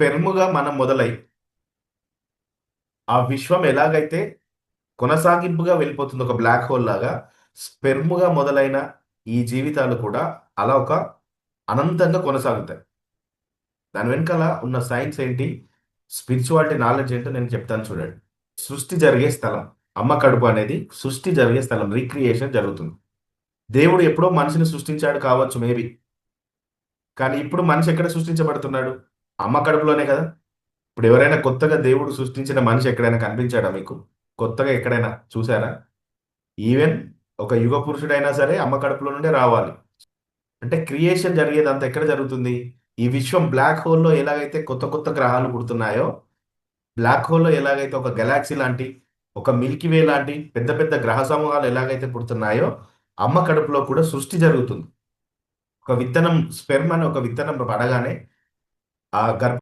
పెర్ముగా మనం మొదలై ఆ విశ్వం ఎలాగైతే కొనసాగింపుగా వెళ్ళిపోతుంది ఒక బ్లాక్ హోల్ లాగా స్పెర్ముగా మొదలైన ఈ జీవితాలు కూడా అలా ఒక అనంతంగా కొనసాగుతాయి. దాని వెనకాల ఉన్న సైన్స్ ఏంటి, స్పిరిచువాలిటీ నాలెడ్జ్ ఏంటో నేను చెప్తాను చూడండి. సృష్టి జరిగే స్థలం, అమ్మ కడుపు అనేది సృష్టి జరిగే స్థలం, రీక్రియేషన్ జరుగుతుంది. దేవుడు ఎప్పుడో మనిషిని సృష్టించాడు కావచ్చు మేబీ, కానీ ఇప్పుడు మనిషి ఎక్కడ సృష్టించబడుతున్నాడు? అమ్మ కడుపులోనే కదా. ఇప్పుడు ఎవరైనా కొత్తగా దేవుడు సృష్టించిన మనిషి ఎక్కడైనా కనిపించాడా మీకు? కొత్తగా ఎక్కడైనా చూసారా? ఈవెన్ ఒక యుగ పురుషుడైనా సరే అమ్మ కడుపులో నుండే రావాలి. అంటే క్రియేషన్ జరిగేదంతా ఎక్కడ జరుగుతుంది? ఈ విశ్వం బ్లాక్ హోల్లో ఎలాగైతే కొత్త కొత్త గ్రహాలు పుడుతున్నాయో, బ్లాక్ హోల్లో ఎలాగైతే ఒక గెలాక్సీ లాంటి, ఒక మిల్కీ వే లాంటి పెద్ద పెద్ద గ్రహ సమూహాలు ఎలాగైతే పుడుతున్నాయో, అమ్మ కడుపులో కూడా సృష్టి జరుగుతుంది. ఒక విత్తనం, స్పెర్మ్ అని ఒక విత్తనం పడగానే ఆ గర్భ